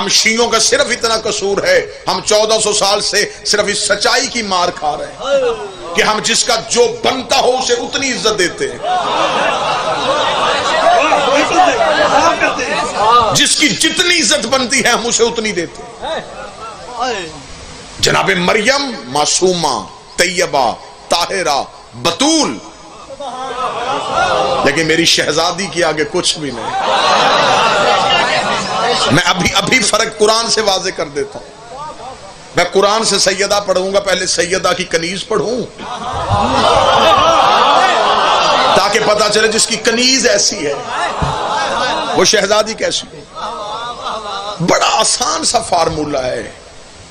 ہم شیعوں کا صرف اتنا قصور ہے، ہم 1400 سال سے صرف اس سچائی کی مار کھا رہے ہیں کہ ہم جس کا جو بنتا ہو اسے اتنی عزت دیتے ہیں، جس کی جتنی عزت بنتی ہے ہم اسے اتنی دیتے ہیں۔ جناب مریم معصومہ، طیبہ، طاہرہ، بتول، لیکن میری شہزادی کی آگے کچھ بھی نہیں۔ میں ابھی فرق قرآن سے واضح کر دیتا ہوں۔ میں قرآن سے سیدہ پڑھوں گا، پہلے سیدہ کی کنیز پڑھوں تاکہ پتہ چلے جس کی کنیز ایسی ہے وہ شہزادی کیسی ہے۔ بڑا آسان سا فارمولہ ہے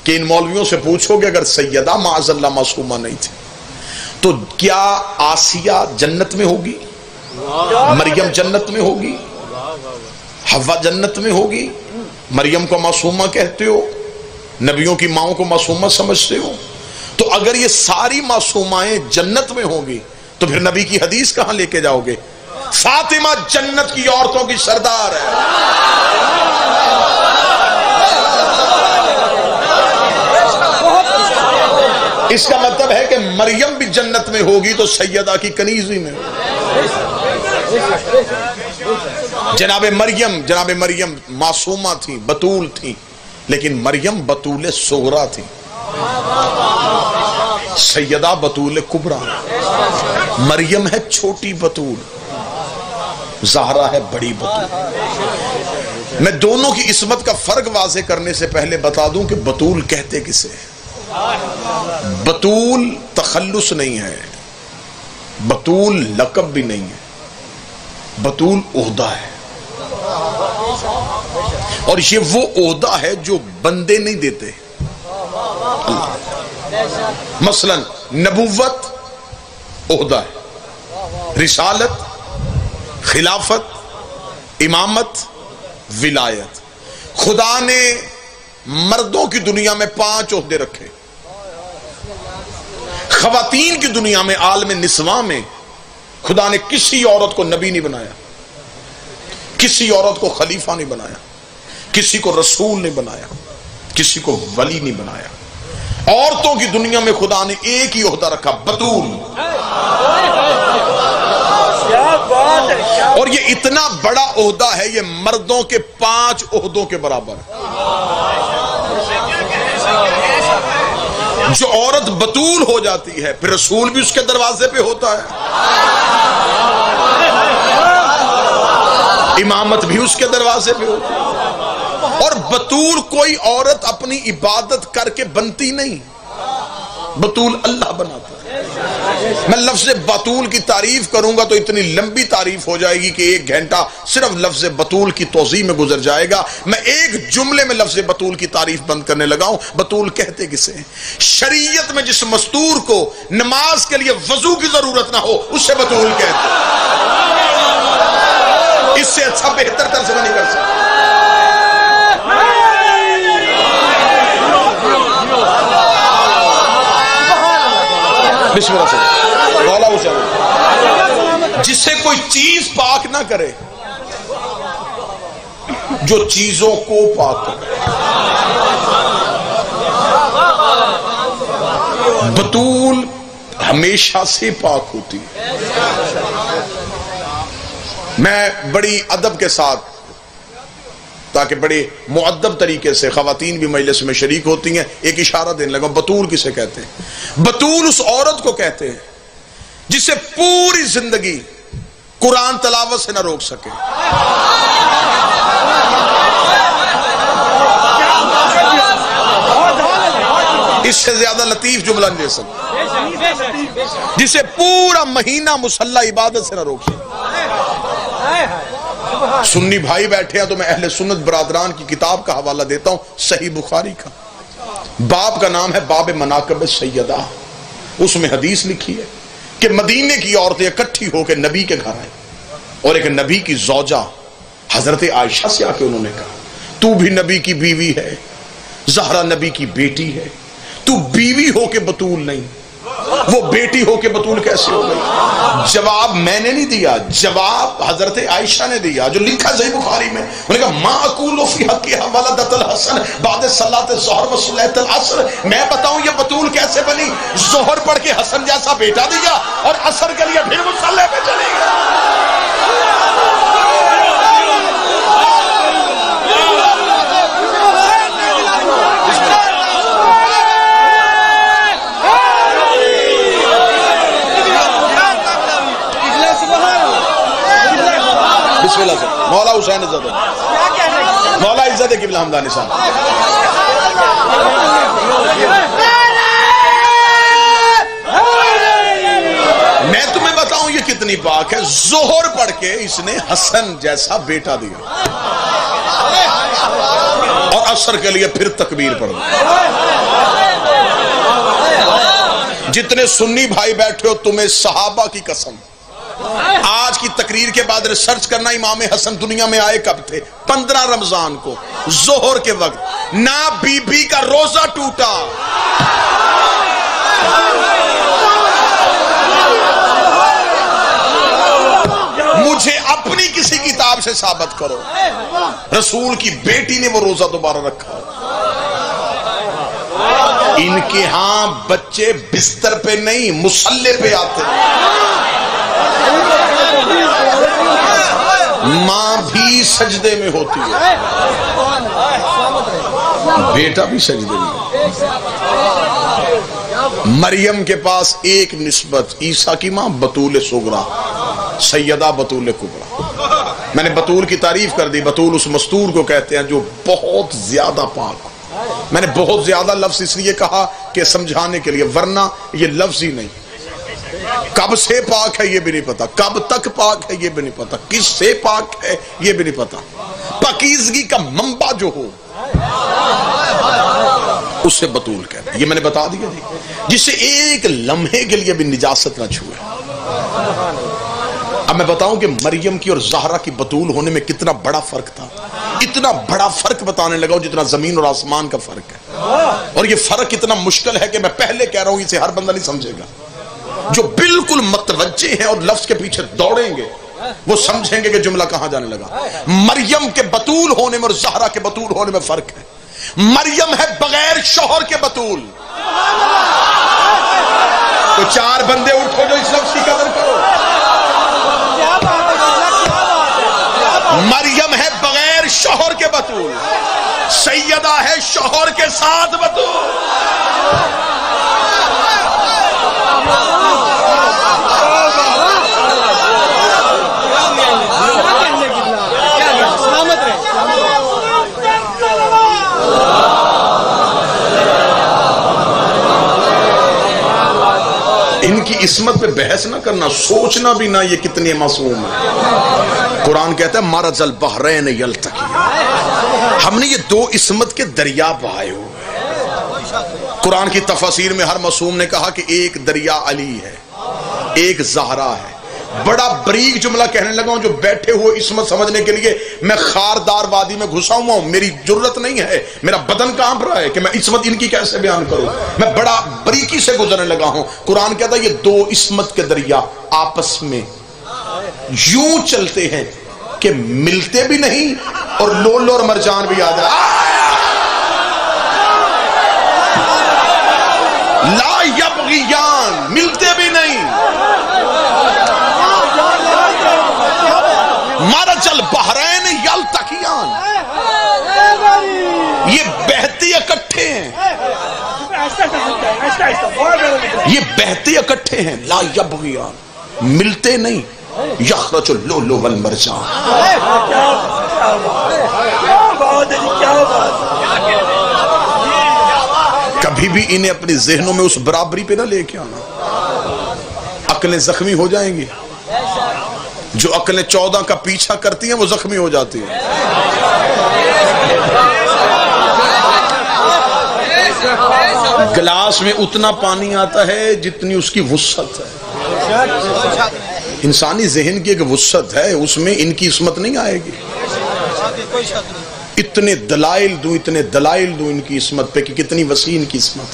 کہ ان مولویوں سے پوچھو گے اگر سیدہ معاذ اللہ معصومہ نہیں تھی تو کیا آسیہ جنت میں ہوگی، مریم جنت میں ہوگی، حوا جنت میں ہوگی؟ مریم کو معصومہ کہتے ہو، نبیوں کی ماؤں کو معصومہ سمجھتے ہو، تو اگر یہ ساری معصومائیں جنت میں ہوں گی تو پھر نبی کی حدیث کہاں لے کے جاؤ گے؟ فاطمہ جنت کی عورتوں کی سردار ہے۔ اس کا مطلب ہے کہ مریم بھی جنت میں ہوگی تو سیدہ کی کنیز ہی میں جناب مریم معصومہ تھی، بتول تھی، لیکن مریم بتول صغرا تھی، سیدہ بتول کبرا۔ مریم ہے چھوٹی بتول، زہرا ہے بڑی بتول۔ میں دونوں کی عصمت کا فرق واضح کرنے سے پہلے بتا دوں کہ بتول کہتے کسے؟ بتول تخلص نہیں ہے، بتول لقب بھی نہیں ہے، بتول عہدہ ہے، اور یہ وہ عہدہ ہے جو بندے نہیں دیتے۔ مثلا نبوت عہدہ ہے، رسالت، خلافت، امامت، ولایت۔ خدا نے مردوں کی دنیا میں 5 عہدے رکھے، خواتین کی دنیا میں عالم نسواں میں خدا نے کسی عورت کو نبی نہیں بنایا، کسی عورت کو خلیفہ نہیں بنایا، کسی کو رسول نہیں بنایا، کسی کو ولی نہیں بنایا۔ عورتوں کی دنیا میں خدا نے ایک ہی عہدہ رکھا، بتول، اور یہ اتنا بڑا عہدہ ہے، یہ مردوں کے 5 عہدوں کے برابر ہے۔ جو عورت بتول ہو جاتی ہے پھر رسول بھی اس کے دروازے پہ ہوتا ہے، امامت بھی اس کے دروازے پہ ہوتی ہے، اور بتول کوئی عورت اپنی عبادت کر کے بنتی نہیں، بتول اللہ بناتا ہے۔ میں لفظ بتول کی تعریف کروں گا تو اتنی لمبی تعریف ہو جائے گی کہ 1 گھنٹہ صرف لفظ بتول کی توضیح میں گزر جائے گا۔ میں ایک جملے میں لفظ بتول کی تعریف بند کرنے لگا ہوں۔ بتول کہتے کسے ہیں؟ شریعت میں جس مستور کو نماز کے لیے وضو کی ضرورت نہ ہو اسے بتول کہتے ہیں۔ اس سے اچھا بہتر ترجمہ نہیں کر سکتا۔ بسم اللہ سے مولا حسین، جس سے کوئی چیز پاک نہ کرے، جو چیزوں کو پاک کرے۔ بتول ہمیشہ سے پاک ہوتی ہے۔ میں بڑی ادب کے ساتھ، تاکہ بڑے مؤدب طریقے سے خواتین بھی مجلس میں شریک ہوتی ہیں، ایک اشارہ دینے لگا۔ بتول کسے کہتے ہیں؟ بتول اس عورت کو کہتے ہیں جسے پوری زندگی قرآن تلاوت سے نہ روک سکے، اس سے زیادہ لطیف جملہ نہیں دے سکتے، جسے پورا مہینہ مصلی عبادت سے نہ روک سکے۔ سنی بھائی بیٹھے ہیں تو میں اہل سنت برادران کی کتاب کا حوالہ دیتا ہوں، صحیح بخاری کا، باب کا نام ہے باب مناقب سیدہ۔ اس میں حدیث لکھی ہے کہ مدینے کی عورتیں اکٹھی ہو کے نبی کے گھر آئیں، اور ایک نبی کی زوجہ حضرت عائشہ سے آ کے انہوں نے کہا، تو بھی نبی کی بیوی ہے، زہرا نبی کی بیٹی ہے، تو بیوی ہو کے بتول نہیں۔ وہ بیٹی ہو کے بطول کیسے ہو گئی؟ جواب میں نے نہیں دیا، جواب حضرت عائشہ نے دیا، جو لکھا صحیح بخاری میں. انہوں نے کہا ما اقول فی حقها ولدت الحسن بعد صلاۃ الظہر و صلاۃ العصر. میں بتاؤں یہ بطول کیسے بنی؟ ظہر پڑھ کے حسن جیسا بیٹا دیا اور عصر کے لیے پھر مصلی پہ چلی گئی. بسم اللہ سے مولا حسین عزت مولا عزت قبلہ حمدانی صاحب. میں تمہیں بتاؤں یہ کتنی پاک ہے. ظہر پڑھ کے اس نے حسن جیسا بیٹا دیا اور عصر کے لیے پھر تکبیر پڑھ دی. جتنے سنی بھائی بیٹھے ہو تمہیں صحابہ کی قسم آج کی تقریر کے بعد ریسرچ کرنا امام حسن دنیا میں آئے کب تھے؟ 15 رمضان کو ظہر کے وقت. نہ بی بی کا روزہ ٹوٹا، مجھے اپنی کسی کتاب سے ثابت کرو رسول کی بیٹی نے وہ روزہ دوبارہ رکھا. ان کے ہاں بچے بستر پہ نہیں مصلی پہ آتے. ماں بھی سجدے میں ہوتی ہے، بیٹا بھی سجدے میں. مریم کے پاس ایک نسبت، عیسیٰ کی ماں بطول صغرا سیدہ بطول کبریٰ. میں نے بطول کی تعریف کر دی. بطول اس مستور کو کہتے ہیں جو بہت زیادہ پاک. میں نے بہت زیادہ لفظ اس لیے کہا کہ سمجھانے کے لیے، ورنہ یہ لفظ ہی نہیں. کب سے پاک ہے یہ بھی نہیں پتا، کب تک پاک ہے یہ بھی نہیں پتا، کس سے پاک ہے یہ بھی نہیں پتا. پاکیزگی کا منبع جو ہو اس سے بطول کہتے ہیں. یہ میں نے بتا دیا جی، جسے ایک لمحے کے لیے بھی نجاست نہ چھوئے. اب میں بتاؤں کہ مریم کی اور زہرا کی بطول ہونے میں کتنا بڑا فرق تھا. اتنا بڑا فرق بتانے لگا جتنا زمین اور آسمان کا فرق ہے. اور یہ فرق اتنا مشکل ہے کہ میں پہلے کہہ رہا ہوں اسے ہر بندہ نہیں سمجھے گا. جو بالکل متوجہ ہیں اور لفظ کے پیچھے دوڑیں گے وہ سمجھیں گے کہ جملہ کہاں جانے لگا. مریم کے بطول ہونے میں اور زہرا کے بطول ہونے میں فرق ہے. مریم ہے بغیر شوہر کے بطول. تو 4 بندے اٹھو جو اس لفظ کی قدر کرو. مریم ہے بغیر شوہر کے بطول، سیدہ ہے شوہر کے ساتھ بطول. ان کی عصمت پہ بحث نہ کرنا، سوچنا بھی نہ یہ کتنے معصوم ہیں. قرآن کہتا ہے مرج البحرین یلتقی. ہم نے یہ 2 عصمت کے دریا بہائے ہوئے. قرآن کی تفاسیر میں ہر معصوم نے کہا کہ ایک دریا علی ہے، ایک زہرا ہے. بڑا بریک جملہ کہنے لگا ہوں جو بیٹھے ہوئے عصمت سمجھنے کے لیے میں خاردار وادی میں گھسا ہوا ہوں. میری جرت نہیں ہے، میرا بدن کانپ رہا ہے کہ میں عصمت ان کی کیسے بیان کروں. میں بڑا بریکی سے گزرنے لگا ہوں. قرآن کہتا ہے یہ 2 عصمت کے دریا آپس میں یوں چلتے ہیں کہ ملتے بھی نہیں اور لولو اور مرجان بھی آ جائے. لا یبغیان، ملتے بھی نہیں. مرج البحرین یلتقیان، یہ بہتے اکٹھے ہیں، یہ بہتے اکٹھے ہیں. لا یبغیان، ملتے نہیں. یخرج اللؤلؤ والمرجان. کبھی بھی انہیں اپنے ذہنوں میں اس برابری پہ نہ لے کے آنا. عقلیں زخمی ہو جائیں گی. جو عقلیں 14 کا پیچھا کرتی ہیں وہ زخمی ہو جاتی ہیں. گلاس میں اتنا پانی آتا ہے جتنی اس کی وسعت ہے. انسانی ذہن کی ایک وسعت ہے، اس میں ان کی عصمت نہیں آئے گی. اتنے دلائل دوں ان کی عصمت پہ کہ کتنی وسیع ان کی عصمت.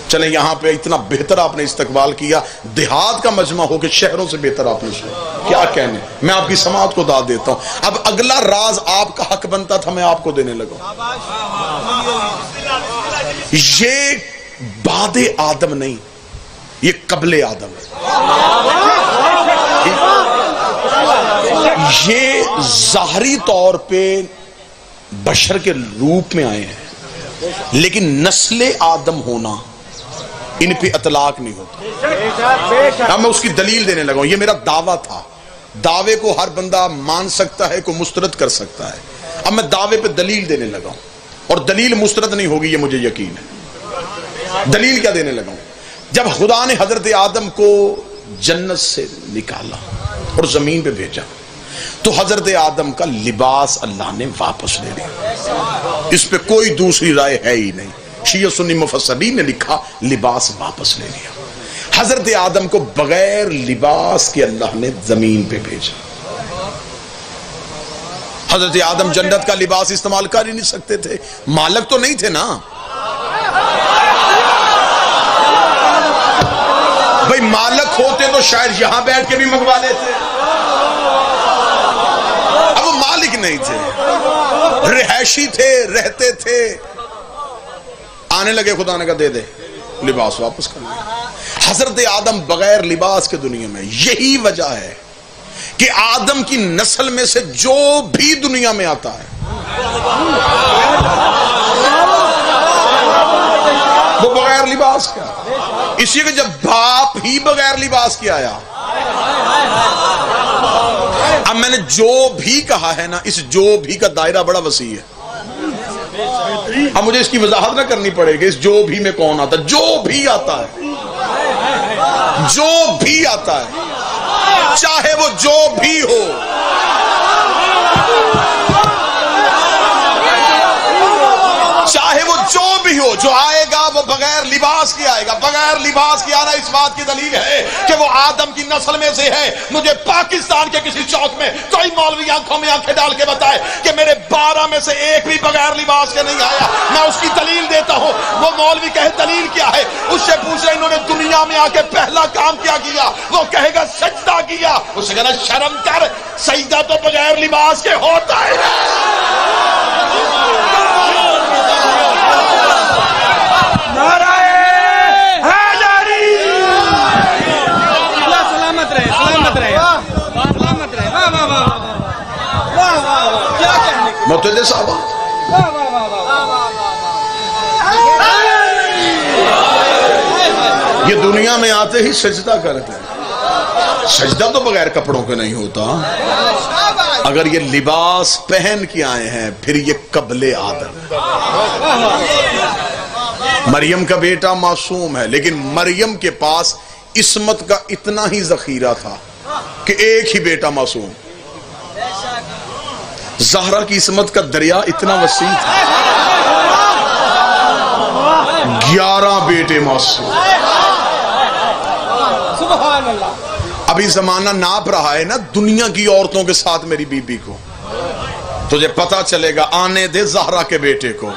چلیں یہاں پہ اتنا بہتر آپ نے استقبال کیا، دیہات کا مجمع ہو کے شہروں سے بہتر آپ نے سنا، کیا کہنے، میں آپ کی سماعت کو داد دیتا ہوں۔ اب اگلا راز آپ کا حق بنتا تھا میں آپ کو دینے لگا۔ یہ بعد آدم نہیں، یہ قبل آدم ہے۔ یہ ظاہری طور پہ بشر کے روپ میں آئے ہیں، لیکن نسل آدم ہونا ان پہ اطلاق نہیں ہوتا۔ اب میں اس کی دلیل دینے لگا ہوں، یہ میرا دعویٰ تھا، دعوے کو ہر بندہ مان سکتا ہے، کوئی مسترد کر سکتا ہے۔ اب میں دعوے پہ دلیل دینے لگا ہوں، اور دلیل مسترد نہیں ہوگی یہ مجھے یقین ہے۔ دلیل کیا دینے لگا ہوں؟ جب خدا نے حضرت آدم کو جنت سے نکالا اور زمین پہ بھیجا تو حضرت آدم کا لباس اللہ نے واپس لے لیا، اس پہ کوئی دوسری رائے ہے ہی نہیں۔ شیعہ سنی مفسرین نے لکھا لباس واپس لے لیا۔ حضرت آدم کو بغیر لباس کے اللہ نے زمین پہ بھیجا۔ حضرت آدم جنت کا لباس استعمال کر ہی نہیں سکتے تھے، مالک تو نہیں تھے نا۔ بھئی مالک ہوتے تو شاید یہاں بیٹھ کے بھی منگوا لیتے، اب وہ مالک نہیں تھے، رہائشی تھے، رہتے تھے۔ آنے لگے، خدا نے کہا دے دے، لباس واپس کر لیا۔ حضرت آدم بغیر لباس کے دنیا میں، یہی وجہ ہے کہ آدم کی نسل میں سے جو بھی دنیا میں آتا ہے وہ بغیر لباس کیا، اس لیے کہ جب باپ ہی بغیر لباس کے آیا۔ اب میں نے جو بھی کہا ہے نا، اس جو بھی کا دائرہ بڑا وسیع ہے، اب مجھے اس کی وضاحت نہ کرنی پڑے گی اس جو بھی میں کون آتا ہے۔ جو بھی آتا ہے، جو بھی آتا ہے، چاہے وہ جو بھی ہو، چاہے وہ جو بھی ہو، جو آئے گا وہ بغیر لباس کے آئے گا۔ بغیر لباس کے آنا اس بات کی دلیل ہے کہ وہ آدم کی نسل میں سے ہے۔ مجھے پاکستان کے کسی چوک میں کوئی مولوی آنکھوں میں آنکھیں ڈال کے بتائے کہ میرے 12 میں سے ایک بھی بغیر لباس کے نہیں آیا، میں اس کی دلیل دیتا ہوں۔ وہ مولوی کہے دلیل کیا ہے، اس سے پوچھے انہوں نے دنیا میں آ کے پہلا کام کیا کیا، وہ کہے گا سجدہ کیا۔ اس سے کہنا شرم کر، سجدہ تو بغیر لباس کے ہوتا ہے۔ متحدہ صاحبہ، یہ دنیا میں آتے ہی سجدہ کرتے ہیں۔ سجدہ تو بغیر کپڑوں کے نہیں ہوتا۔ اگر یہ لباس پہن کے آئے ہیں پھر یہ قبل آدم۔ مریم کا بیٹا معصوم ہے، لیکن مریم کے پاس عصمت کا اتنا ہی ذخیرہ تھا کہ ایک ہی بیٹا معصوم۔ زہرا کی عصمت کا دریا اتنا وسیع تھا، 11 بیٹے معصوم۔ ابھی زمانہ ناپ رہا ہے نا دنیا کی عورتوں کے ساتھ میری بی بی کو، تجھے پتا چلے گا، آنے دے زہرا کے بیٹے کو،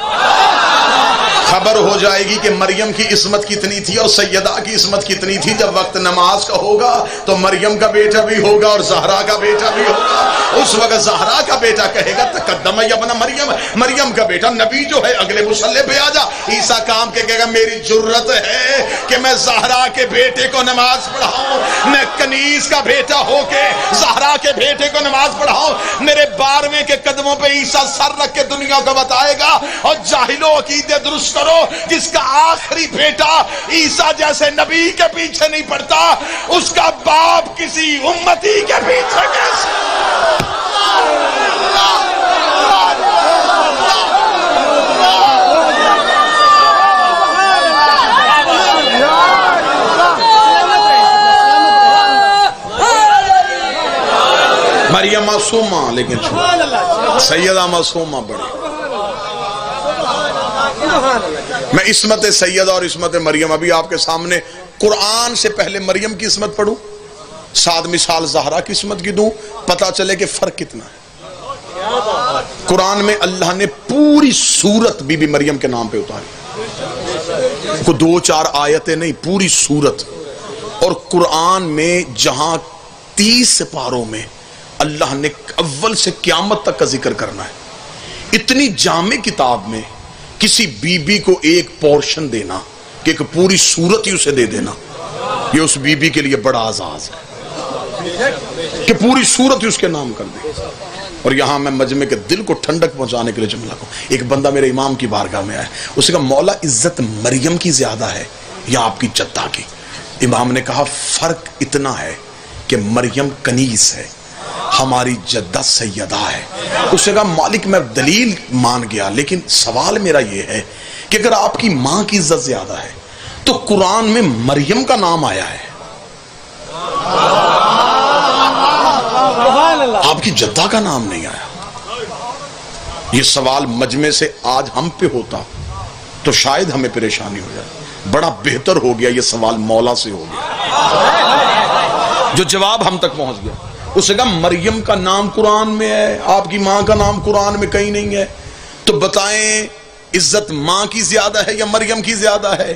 خبر ہو جائے گی کہ مریم کی عصمت کتنی تھی اور سیدہ کی عصمت کتنی تھی۔ جب وقت نماز کا ہوگا تو مریم کا بیٹا بھی ہوگا اور زہرا کا بیٹا بھی ہوگا۔ اس وقت زہرا کا بیٹا کہے گا تقدم یا بنا مریم، مریم کا بیٹا نبی جو ہے اگلے مصلی پہ آ جا۔ عیسیٰ کام کے کہے گا میری جرت ہے کہ میں زہرا کے بیٹے کو نماز پڑھاؤں، میں کنیز کا بیٹا ہو کے زہرا کے بیٹے کو نماز پڑھاؤں۔ میرے 12ویں کے قدموں پہ عیسیٰ سر رکھ کے دنیا کو بتائے گا، اور جاہلوں عقیدے درست کرو، جس کا آخری بیٹا عیسیٰ جیسے نبی کے پیچھے نہیں پڑتا، اس کا باپ کسی امتی کے پیچھے کیسے؟ مریم معصومہ لیکن چھوٹا، سیدہ معصومہ بڑی۔ میں عصمت سیدہ اور عصمت مریم ابھی آپ کے سامنے قرآن سے پہلے مریم کی عصمت پڑھوں، ساتھ مثال زہرا کی عصمت کی دوں، پتا چلے کہ فرق کتنا ہے۔ قرآن میں اللہ نے پوری سورت بی بی مریم کے نام پہ اتاری، کو 2-4 آیتیں نہیں، پوری سورت. اور قرآن میں جہاں 30 سپاروں میں اللہ نے اول سے قیامت تک کا ذکر کرنا ہے، اتنی جامع کتاب میں کسی بی بی کو ایک پورشن دینا کہ ایک پوری سورت ہی اسے دے دینا، یہ اس بی بی کے لیے بڑا اعزاز ہے کہ پوری سورت ہی اس کے نام کر دے. اور یہاں میں مجمع کے دل کو ٹھنڈک پہنچانے کے لیے جملہ کہوں. ایک بندہ میرے امام کی بارگاہ میں آیا، اس نے کہا مولا عزت مریم کی زیادہ ہے یا آپ کی جدہ کی؟ امام نے کہا فرق اتنا ہے کہ مریم کنیز ہے، ہماری جدہ سیدہ ہے. اس نے کہا مالک میں دلیل مان گیا، لیکن سوال میرا یہ ہے کہ اگر آپ کی ماں کی عزت زیادہ ہے تو قرآن میں مریم کا نام آیا ہے، آپ کی جدہ کا نام نہیں آیا. یہ سوال مجمع سے آج ہم پہ ہوتا تو شاید ہمیں پریشانی ہو جائے. بڑا بہتر ہو گیا یہ سوال مولا سے ہو گیا جو جواب ہم تک پہنچ گیا. اس نے کہا مریم کا نام قرآن میں ہے، آپ کی ماں کا نام قرآن میں کہیں نہیں ہے، تو بتائیں عزت ماں کی زیادہ ہے یا مریم کی زیادہ ہے؟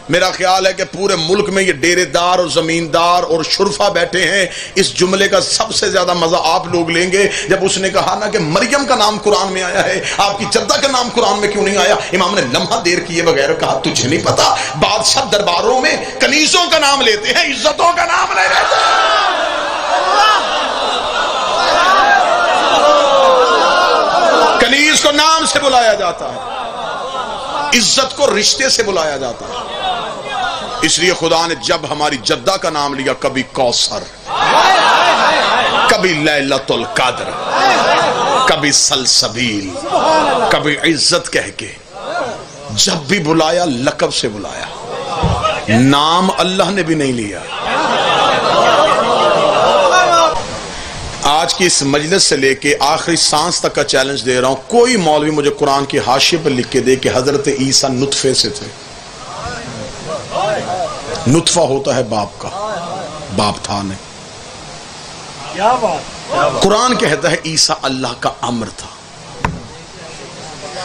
میرا خیال ہے کہ پورے ملک میں یہ ڈیرے دار اور زمیندار اور شرفا بیٹھے ہیں، اس جملے کا سب سے زیادہ مزہ آپ لوگ لیں گے جب اس نے کہا نا کہ مریم کا نام قرآن میں آیا ہے، آپ کی جدہ کا نام قرآن میں کیوں نہیں آیا؟ امام نے لمحہ دیر کیے بغیر کہا تجھے نہیں پتا بادشاہ درباروں میں کنیزوں کا نام لیتے ہیں، عزتوں کا نام نہیں لیتے. کنیز کو نام سے بلایا جاتا ہے، عزت کو رشتے سے بلایا جاتا ہے. اس لیے خدا نے جب ہماری جدہ کا نام لیا، کبھی کوثر، کبھی لیلۃ القدر، کبھی سلسبیل، کبھی عزت کہہ کے، جب بھی بلایا لقب سے بلایا، نام اللہ نے بھی نہیں لیا. آج کی اس مجلس سے لے کے آخری سانس تک کا چیلنج دے رہا ہوں، کوئی مولوی مجھے قرآن کی حاشیے پر لکھ کے دے کہ حضرت عیسیٰ نطفے سے تھے. نطفہ ہوتا ہے باپ کا، باپ تھا نہیں. قرآن کہتا ہے عیسیٰ اللہ کا امر تھا.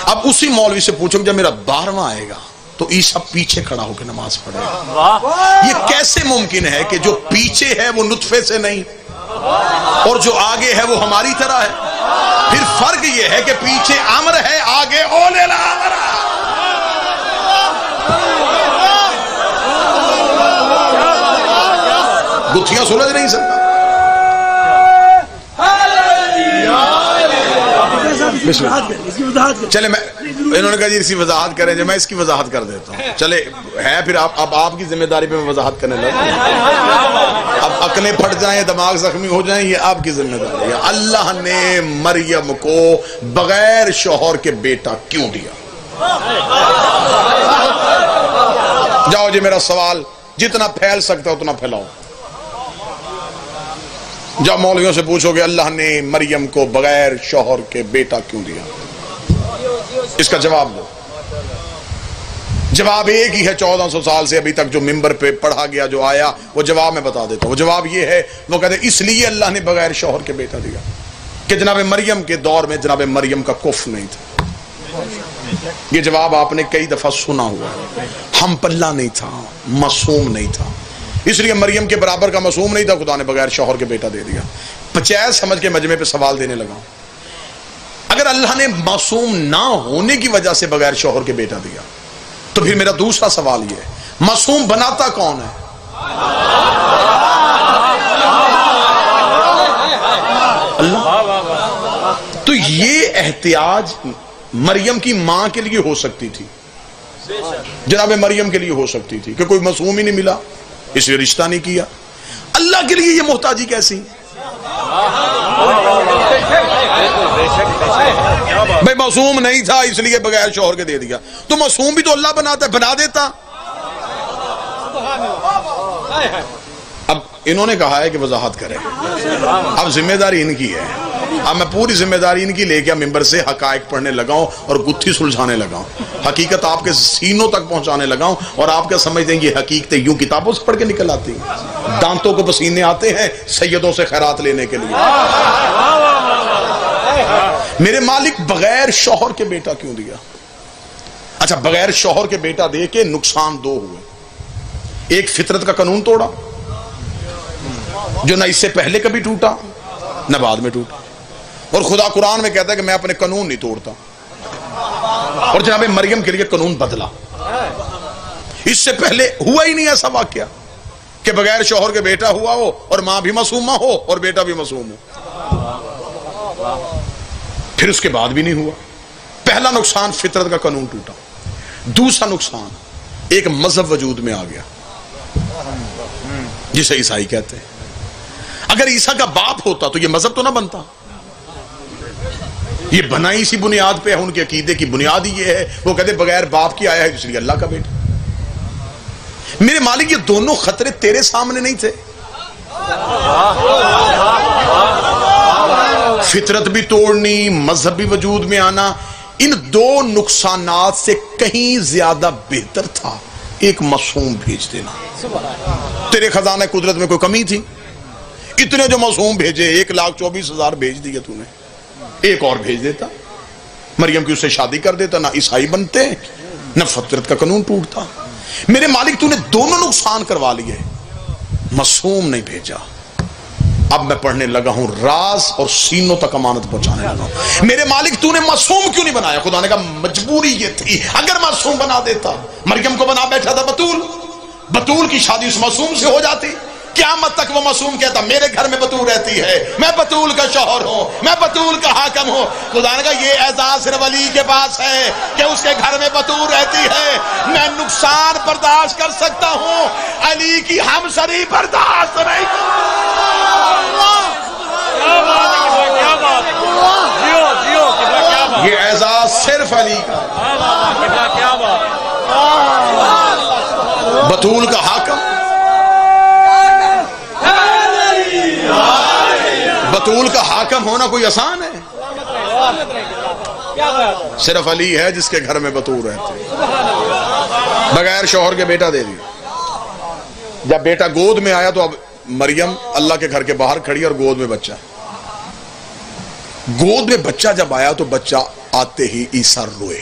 اب اسی مولوی سے پوچھو کہ جب میرا 12واں آئے گا تو عیسیٰ پیچھے کھڑا ہو کے نماز پڑھے گا. یہ کیسے ممکن ہے کہ جو پیچھے ہے وہ نطفے سے نہیں اور جو آگے ہے وہ ہماری طرح ہے؟ پھر فرق یہ ہے کہ پیچھے امر ہے، آگے اولے لا امر ہے. گتھیاں سلجھ نہیں سکتا. چلے میں انہوں نے کہا جی اس کی وضاحت کریں، جو میں اس کی وضاحت کر دیتا ہوں. چلے ہے پھر اب آپ کی ذمہ داری پہ میں وضاحت کرنے لگا. اب عقلیں پھٹ جائیں، دماغ زخمی ہو جائیں، یہ آپ کی ذمہ داری ہے. اللہ نے مریم کو بغیر شوہر کے بیٹا کیوں دیا؟ جاؤ جی میرا سوال جتنا پھیل سکتا اتنا پھیلاؤ. جب مولویوں سے پوچھو گے اللہ نے مریم کو بغیر شوہر کے بیٹا کیوں دیا، اس کا جواب دو. جواب ایک ہی ہے، 1400 سال سے ابھی تک جو ممبر پہ پڑھا گیا جو آیا وہ جواب میں بتا دیتا ہوں. وہ جواب یہ ہے، وہ کہتے ہیں اس لیے اللہ نے بغیر شوہر کے بیٹا دیا کہ جناب مریم کے دور میں جناب مریم کا کفر نہیں تھا. یہ جواب آپ نے کئی دفعہ سنا ہوا ہے. ہم پلہ نہیں تھا، معصوم نہیں تھا، اس لیے مریم کے برابر کا معصوم نہیں تھا، خدا نے بغیر شوہر کے بیٹا دے دیا. پچیس سمجھ کے مجمع پہ سوال دینے لگا. اگر اللہ نے معصوم نہ ہونے کی وجہ سے بغیر شوہر کے بیٹا دیا تو پھر میرا دوسرا سوال یہ ہے معصوم بناتا کون ہے؟ اللہ. تو یہ احتیاج مریم کی ماں کے لیے ہو سکتی تھی، جناب مریم کے لیے ہو سکتی تھی کہ کوئی معصوم ہی نہیں ملا اس لیے رشتہ نہیں کیا. اللہ کے لیے یہ محتاجی کیسی؟ بھائی معصوم نہیں تھا اس لیے بغیر شوہر کے دے دیا، تو معصوم بھی تو اللہ بناتا ہے، بنا دیتا. اب انہوں نے کہا ہے کہ وضاحت کریں، اب ذمہ داری ان کی ہے. اب میں پوری ذمہ داری ان کی لے کے ممبر سے حقائق پڑھنے لگاؤں اور گتھی سلجھانے لگاؤں، حقیقت آپ کے سینوں تک پہنچانے لگاؤں. اور آپ کیا سمجھتے ہیں یہ حقیقتیں یوں کتابوں سے پڑھ کے نکل آتی ہیں؟ دانتوں کو پسینے آتے ہیں سیدوں سے خیرات لینے کے لیے. میرے مالک بغیر شوہر کے بیٹا کیوں دیا؟ اچھا بغیر شوہر کے بیٹا دے کے نقصان دو ہوئے. ایک فطرت کا قانون توڑا جو نہ اس سے پہلے کبھی ٹوٹا نہ بعد میں ٹوٹا. اور خدا قرآن میں کہتا ہے کہ میں اپنے قانون نہیں توڑتا. اور جناب مریم کے لیے قانون بدلا. اس سے پہلے ہوا ہی نہیں ایسا واقعہ کہ بغیر شوہر کے بیٹا ہوا ہو اور ماں بھی معصومہ ہو اور بیٹا بھی معصوم ہو. پھر اس کے بعد بھی نہیں ہوا. پہلا نقصان فطرت کا قانون ٹوٹا. دوسرا نقصان ایک مذہب وجود میں آ گیا جسے عیسائی کہتے ہیں. اگر عیسیٰ کا باپ ہوتا تو یہ مذہب تو نہ بنتا. یہ بنا اسی بنیاد پہ ہے. ان کے عقیدے کی بنیاد ہی یہ ہے, وہ کہتے بغیر باپ کی آیا ہے اس لیے اللہ کا بیٹا. میرے مالک یہ دونوں خطرے تیرے سامنے نہیں تھے. فطرت بھی توڑنی, مذہب بھی وجود میں آنا. ان دو نقصانات سے کہیں زیادہ بہتر تھا ایک معصوم بھیج دینا. تیرے خزانہ قدرت میں کوئی کمی تھی؟ اتنے جو معصوم بھیجے 1,24,000 بھیج دیے تو نے. ایک اور بھیج دیتا, مریم کی اس سے شادی کر دیتا, نہ عیسائی بنتے نہ فطرت کا قانون ٹوٹتا. میرے مالک تو نے دونوں نقصان کروا لیے, معصوم نہیں بھیجا. اب میں پڑھنے لگا ہوں راز اور سینوں تک امانت پہنچانے لگا ہوں. میرے مالک تو نے معصوم کیوں نہیں بنایا؟ خدا نے کہا مجبوری یہ تھی. اگر معصوم بنا دیتا, مریم کو بنا بیٹھا تھا بتول, بتول کی شادی اس معصوم سے ہو جاتی. قیامت تک وہ معصوم کہتا میرے گھر میں بتول رہتی ہے, میں بتول کا شوہر ہوں, میں بتول کا حاکم ہوں. خدا نے کہا یہ اعزاز صرف علی کے پاس ہے کہ اس کے گھر میں بتول رہتی ہے. میں نقصان برداشت کر سکتا ہوں, علی کی ہمسری برداشت نہیں. یہ اعزاز صرف علی کا. بتول کا حاکم, بتول کا حاکم ہونا کوئی آسان ہے؟ صرف علی ہے جس کے گھر میں بتول رہتے. بغیر شوہر کے بیٹا دے دیا. جب بیٹا گود میں آیا تو اب مریم اللہ کے گھر کے باہر کھڑی اور گود میں بچہ. گود میں بچہ جب آیا تو بچہ آتے ہی عیسیٰ روئے.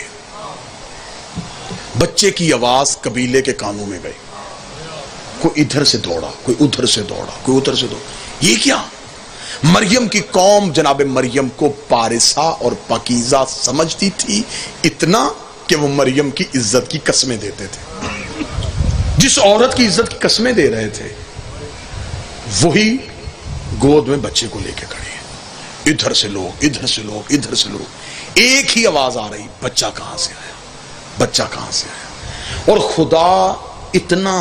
بچے کی آواز قبیلے کے کانوں میں گئی. کوئی ادھر سے دوڑا, کوئی ادھر سے دوڑا, کوئی ادھر سے دوڑا. یہ کیا؟ مریم کی قوم جناب مریم کو پارسا اور پاکیزہ سمجھتی تھی, اتنا کہ وہ مریم کی عزت کی قسمیں دیتے تھے. جس عورت کی عزت کی قسمیں دے رہے تھے وہی گود میں بچے کو لے کے کھڑے ہیں. ادھر سے لوگ, ادھر سے لوگ, ادھر سے لوگ. ایک ہی آواز آ رہی, بچہ کہاں سے آیا, بچہ کہاں سے آیا. اور خدا اتنا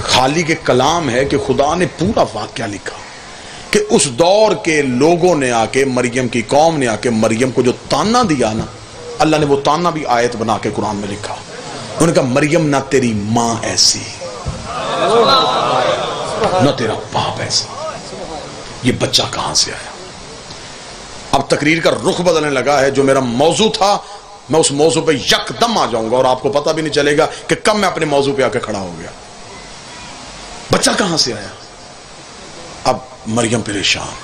خالی کے کلام ہے کہ خدا نے پورا واقعہ لکھا کہ اس دور کے لوگوں نے آ کے, مریم کی قوم نے آ کے مریم کو جو تانا دیا نا, اللہ نے وہ تانا بھی آیت بنا کے قرآن میں لکھا. انہوں نے کہا مریم نہ تیری ماں ایسی نہ تیرا باپ ایسا, یہ بچہ کہاں سے آیا. اب تقریر کا رخ بدلنے لگا ہے. جو میرا موضوع تھا میں اس موضوع پہ یکدم آ جاؤں گا اور آپ کو پتہ بھی نہیں چلے گا کہ کب میں اپنے موضوع پہ آ کے کھڑا ہو گیا. بچہ کہاں سے آیا؟ اب مریم پریشان,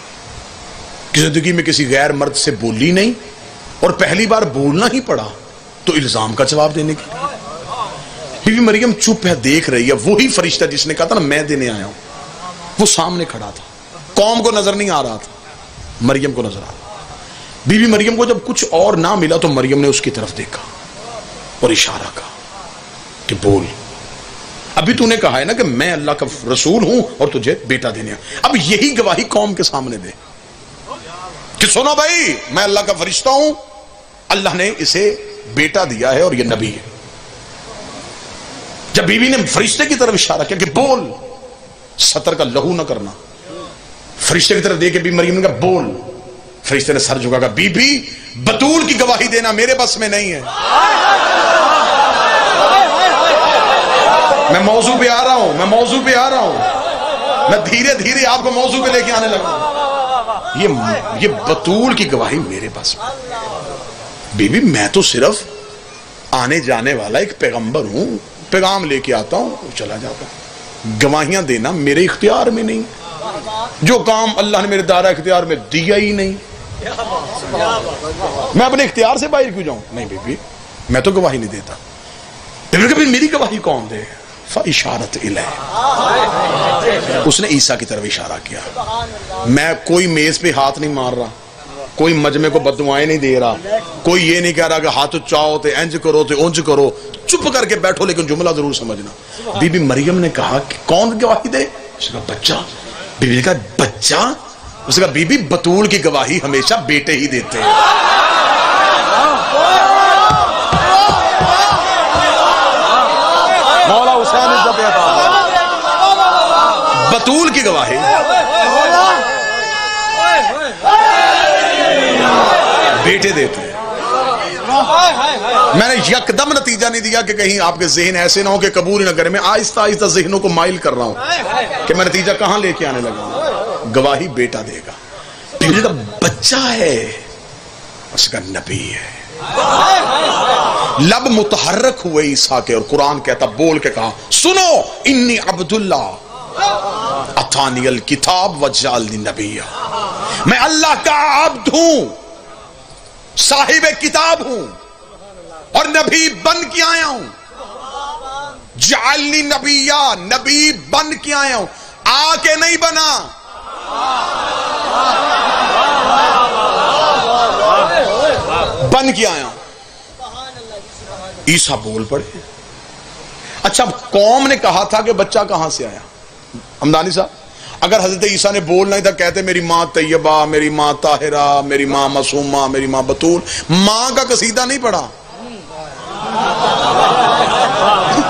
زندگی میں کسی غیر مرد سے بولی نہیں اور پہلی بار بولنا ہی پڑا تو الزام کا جواب دینے کے لیے. بی بی مریم چپ ہے, دیکھ رہی ہے. وہی فرشتہ جس نے کہا تھا نا میں دینے آیا ہوں, وہ سامنے کھڑا تھا. قوم کو نظر نہیں آ رہا تھا, مریم کو نظر آ رہا. بی بی مریم کو جب کچھ اور نہ ملا تو مریم نے اس کی طرف دیکھا اور اشارہ کہا کہ بول. ابھی تو نے کہا ہے نا کہ میں اللہ کا رسول ہوں اور تجھے بیٹا دینے. اب یہی گواہی قوم کے سامنے دے کہ سنو بھائی, میں اللہ کا فرشتہ ہوں, اللہ نے اسے بیٹا دیا ہے اور یہ نبی ہے. جب بیوی نے فرشتے کی طرف اشارہ کیا کہ بول, سطر کا لہو نہ کرنا, فرشتے کی طرف دے کے بی مریم نے کہا بول. فرشتے نے سر جھکا کہا بی بی بتول کی گواہی دینا میرے بس میں نہیں ہے. میں موضوع پہ آ رہا ہوں, میں موضوع پہ آ رہا ہوں, میں دھیرے دھیرے آپ کو موضوع پہ لے کے آنے لگا. یہ بتول کی گواہی میرے پاس میں. بی بی میں تو صرف آنے جانے والا ایک پیغمبر ہوں, پیغام لے کے آتا ہوں چلا جاتا ہوں. گواہیاں دینا میرے اختیار میں نہیں. جو کام اللہ نے میرے دائرہ اختیار میں دیا ہی نہیں, میں اپنے اختیار سے باہر کیوں جاؤں؟ نہیں بی بی میں تو گواہی نہیں دیتا. پھر میری گواہی کون دے؟ فاشارت الیہ، اس نے عیسیٰ کی طرف اشارہ کیا. میں کوئی میز پہ ہاتھ نہیں مار رہا، کوئی مجمع کو بددعائیں نہیں دے رہا، کوئی یہ نہیں کہہ رہا کہ ہاتھ اچاؤ تے انج کرو تے اونج کرو. چپ کر کے بیٹھو لیکن جملہ ضرور سمجھنا. بی بی مریم نے کہا کہ کون گواہی دے؟ اس نے کہا بچہ. بی بی نے کہا بچہ؟ اس نے کہا بی بی بطول کی گواہی ہمیشہ بیٹے ہی دیتے ہیں. مولا حسین عزت عطا، بطول کی گواہی بیٹے دیتے ہیں. میں نے یکدم نتیجہ نہیں دیا کہ کہیں آپ کے ذہن ایسے نہ ہو کہ قبول نہ کرے. میں آہستہ آہستہ ذہنوں کو مائل کر رہا ہوں کہ میں نتیجہ کہاں لے کے آنے لگا ہوں. گواہی بیٹا دے گا. بیٹے کا بچہ ہے، اس کا نبی ہے. لب متحرک ہوئے عیسیٰ کے اور قرآن کہتا بول کے کہا سنو انی عبداللہ اتانی الکتاب وجعلنی نبیا، میں اللہ کا عبد ہوں، صاحب کتاب ہوں اور نبی بن کے آیا ہوں. جعلنی نبیا، نبی بن کے آیا ہوں، آ کے نہیں بنا. بن کے آیا ہوں. عیسیٰ بول پڑے. اچھا قوم نے کہا تھا کہ بچہ کہاں سے آیا؟ حمدانی صاحب اگر حضرت عیسیٰ نے بولنا ہی تھا کہتے میری ماں طیبہ، میری ماں طاہرہ، میری ماں معصومہ، میری ماں بطول. ماں کا قصیدہ نہیں پڑھا،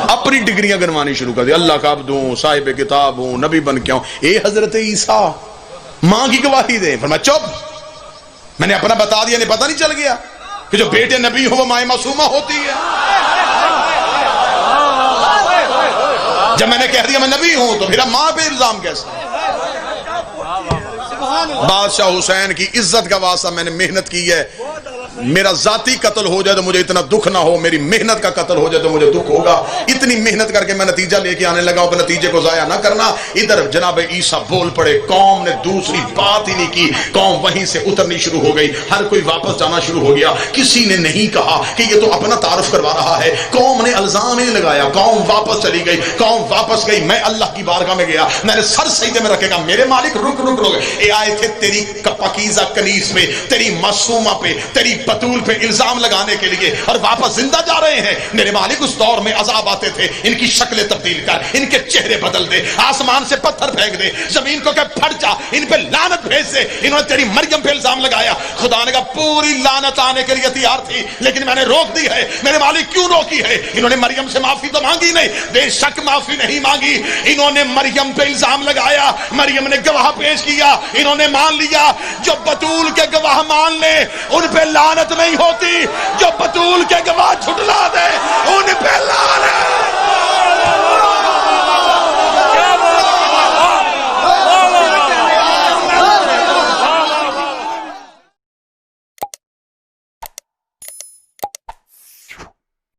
اپنی ڈگریاں گنوانی شروع کر دی. اللہ کا عبد ہوں، صاحب کتاب ہوں، نبی بن کے آؤں. اے حضرت عیسیٰ ماں کی گواہی دے. فرمایا چپ، میں نے اپنا بتا دیا، نہیں پتہ نہیں چل گیا کہ جو بیٹے نبی ہو وہ ماں معصومہ ہوتی ہے. جب میں نے کہہ دیا میں نبی ہوں تو پھر ماں پہ الزام کیسے؟ بادشاہ حسین کی عزت کا واسطہ میں نے محنت کی ہے. میرا ذاتی قتل ہو جائے تو مجھے اتنا دکھ نہ ہو، میری محنت کا قتل ہو جائے تو مجھے دکھ ہوگا. اتنی محنت کر کے میں نتیجہ لے کے آنے لگا ہوں، نتیجے کو ضائع نہ کرنا. ادھر جناب عیسیٰ بول پڑے. قوم نے دوسری بات ہی نہیں کی، قوم وہیں سے اترنی شروع ہو گئی. ہر کوئی واپس جانا شروع ہو گیا. کسی نے نہیں کہا کہ یہ تو اپنا تعارف کروا رہا ہے. قوم نے الزام نہیں لگایا. قوم واپس چلی گئی، قوم واپس گئی. میں اللہ کی بارگاہ میں گیا، میں نے سر سجدے میں رکھے گا میرے مالک رک رک رک. اے آئے تھے تیری پاکیزہ کنیز پہ، تیری معصومہ پہ، تیری بطول پہ الزام لگانے کے لیے اور واپس زندہ جا رہے ہیں. میرے مالک اس دور میں عذاب آتے تھے، ان کی شکلیں تبدیل کر، ان کے چہرے بدل دے، آسمان سے پتھر پھینک دے، زمین کو کہ پھٹ جا، ان پہ لعنت بھیج دے. انہوں نے تیری مریم پہ الزام لگایا. خدا نے کہا پوری لعنت آنے کے لیے تیار تھی لیکن میں نے روک دی ہے. میرے مالک کیوں روکی ہے؟ انہوں نے مریم سے معافی تو مانگی نہیں، بے شک معافی نہیں مانگی. انہوں نے مریم پہ الزام لگایا، مریم نے گواہ پیش کیا، انہوں نے مان لیا. جو بطول کے گواہ مان لے ان پہ لعنت نہیں ہوتی، جو بطول کے گواہ جھٹلا دے ان پہ لعنت.